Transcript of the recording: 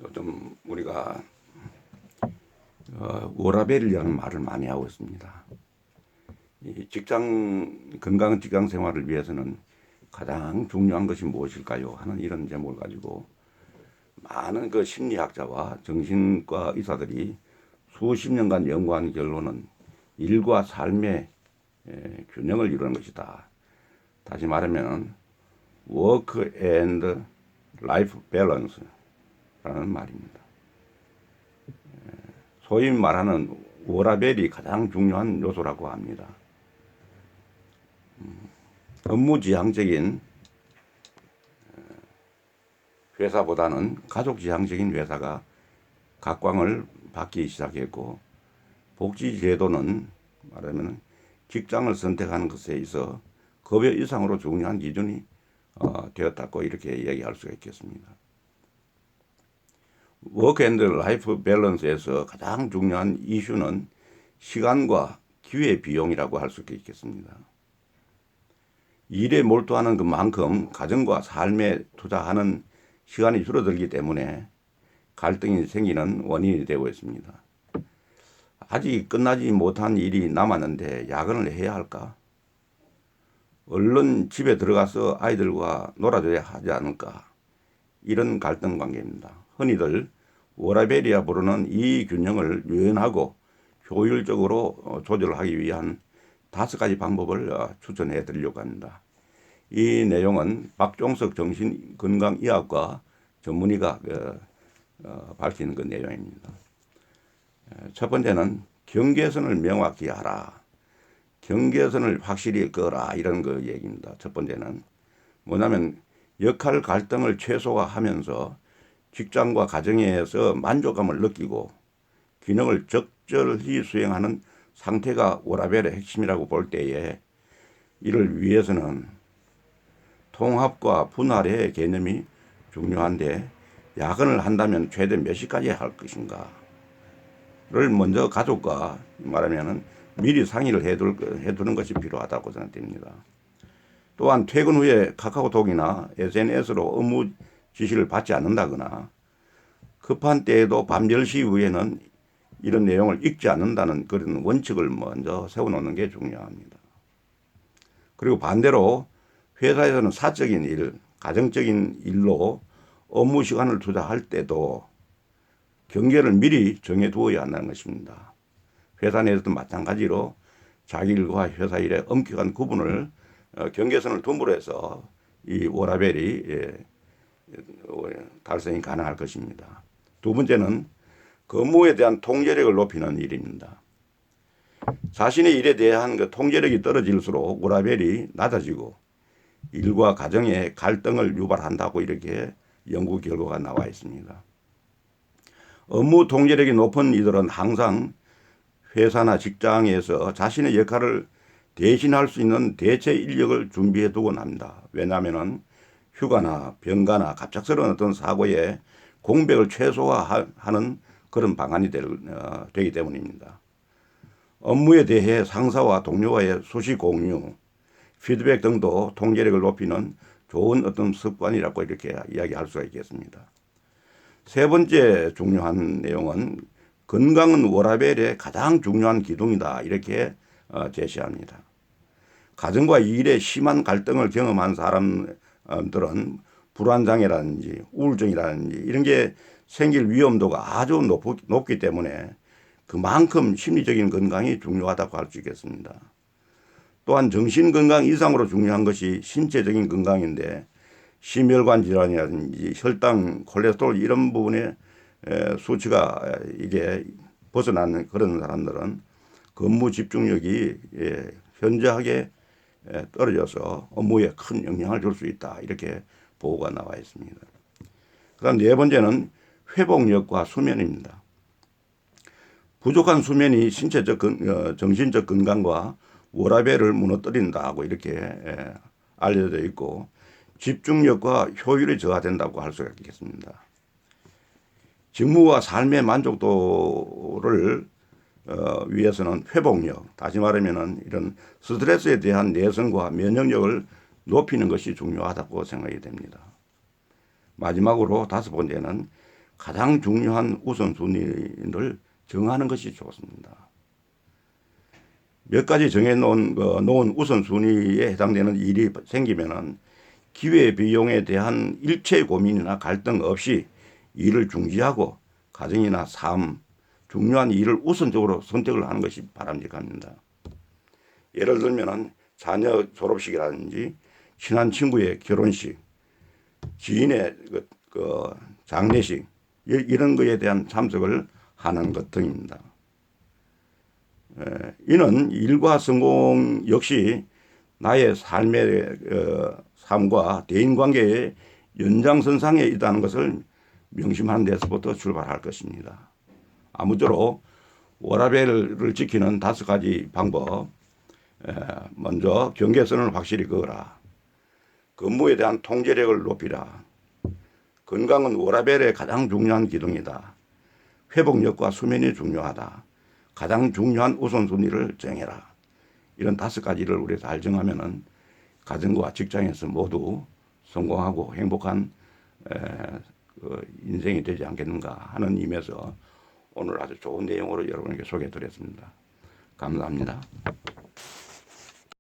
요즘 우리가 워라밸이라는 말을 많이 하고 있습니다. 이 건강한 직장 생활을 위해서는 가장 중요한 것이 무엇일까요? 하는 이런 제목을 가지고 많은 그 심리학자와 정신과 의사들이 수십 년간 연구한 결론은 일과 삶의 균형을 이루는 것이다. 다시 말하면 work and life balance라는 말입니다. 소위 말하는 워라밸이 가장 중요한 요소라고 합니다. 업무지향적인 회사보다는 가족지향적인 회사가 각광을 받기 시작했고, 복지제도는 말하면 직장을 선택하는 것에 있어 급여 이상으로 중요한 기준이 되었다고 이렇게 얘기할 수가 있겠습니다. 워크 앤드 라이프 밸런스에서 가장 중요한 이슈는 시간과 기회 비용이라고 할 수 있겠습니다. 일에 몰두하는 그만큼 가정과 삶에 투자하는 시간이 줄어들기 때문에 갈등이 생기는 원인이 되고 있습니다. 아직 끝나지 못한 일이 남았는데 야근을 해야 할까? 얼른 집에 들어가서 아이들과 놀아줘야 하지 않을까? 이런 갈등 관계입니다. 흔히들 워라밸이라 부르는 이 균형을 유연하고 효율적으로 조절하기 위한 5가지 방법을 추천해 드리려고 합니다. 이 내용은 박종석 정신건강의학과 전문의가 밝히는 그 내용입니다. 첫 번째는 경계선을 명확히 하라. 경계선을 확실히 그어라. 이런 그 얘기입니다. 첫 번째는 뭐냐면 역할 갈등을 최소화하면서 직장과 가정에서 만족감을 느끼고 균형을 적절히 수행하는 상태가 워라밸의 핵심이라고 볼 때에 이를 위해서는 통합과 분할의 개념이 중요한데, 야근을 한다면 최대 몇 시까지 할 것인가를 먼저 가족과 말하면 미리 상의를 해두는 것이 필요하다고 생각됩니다. 또한 퇴근 후에 카카오톡이나 SNS로 업무 지시를 받지 않는다거나 급한 때에도 밤 10시 이후에는 이런 내용을 읽지 않는다는 그런 원칙을 먼저 세워놓는 게 중요합니다. 그리고 반대로 회사에서는 사적인 일, 가정적인 일로 업무 시간을 투자할 때도 경계를 미리 정해두어야 한다는 것입니다. 회사 내에서도 마찬가지로 자기 일과 회사 일의 엄격한 구분을 경계선을 둠으로 해서 이 워라밸이 달성이 가능할 것입니다. 두 번째는 업무에 대한 통제력을 높이는 일입니다. 자신의 일에 대한 그 통제력이 떨어질수록 워라밸이 낮아지고 일과 가정의 갈등을 유발한다고 이렇게 연구 결과가 나와 있습니다. 업무 통제력이 높은 이들은 항상 회사나 직장에서 자신의 역할을 대신할 수 있는 대체 인력을 준비해 두곤 합니다. 왜냐하면 휴가나 병가나 갑작스러운 어떤 사고에 공백을 최소화하는 그런 방안이 되기 때문입니다. 업무에 대해 상사와 동료와의 수시 공유, 피드백 등도 통제력을 높이는 좋은 어떤 습관이라고 이렇게 이야기할 수가 있겠습니다. 세 번째 중요한 내용은 건강은 워라밸의 가장 중요한 기둥이다 이렇게 제시합니다. 가정과 일에 심한 갈등을 경험한 사람들은 불안장애라든지 우울증이라든지 이런 게 생길 위험도가 아주 높기 때문에 그만큼 심리적인 건강이 중요하다고 할 수 있겠습니다. 또한 정신건강 이상으로 중요한 것이 신체적인 건강인데, 심혈관 질환이라든지 혈당, 콜레스테롤 이런 부분의 수치가 이게 벗어나는 그런 사람들은 근무 집중력이 현저하게 떨어져서 업무에 큰 영향을 줄 수 있다 이렇게 보고가 나와 있습니다. 그다음 네 번째는 회복력과 수면입니다. 부족한 수면이 신체적 정신적 건강과 워라밸을 무너뜨린다고 이렇게 알려져 있고 집중력과 효율이 저하된다고 할 수가 있겠습니다. 직무와 삶의 만족도를 위해서는 회복력, 다시 말하면 이런 스트레스에 대한 내성과 면역력을 높이는 것이 중요하다고 생각이 됩니다. 마지막으로 5번째는 가장 중요한 우선순위를 정하는 것이 좋습니다. 몇 가지 정해놓은 놓은 우선순위에 해당되는 일이 생기면은 기회비용에 대한 일체 고민이나 갈등 없이 일을 중지하고 가정이나 삶, 중요한 일을 우선적으로 선택을 하는 것이 바람직합니다. 예를 들면은 자녀 졸업식이라든지 친한 친구의 결혼식, 지인의 장례식 이런 것에 대한 참석을 하는 것 등입니다. 이는 일과 성공 역시 나의 삶과 대인관계의 연장선상에 있다는 것을 명심하는 데서부터 출발할 것입니다. 아무쪼록 워라밸을 지키는 5가지 방법. 먼저 경계선을 확실히 그어라. 근무에 대한 통제력을 높이라. 건강은 워라밸의 가장 중요한 기둥이다. 회복력과 수면이 중요하다. 가장 중요한 우선순위를 정해라. 이런 5가지를 우리 잘 정하면은 가정과 직장에서 모두 성공하고 행복한 인생이 되지 않겠는가 하는 의미에서 오늘 아주 좋은 내용으로 여러분에게 소개해 드렸습니다. 감사합니다.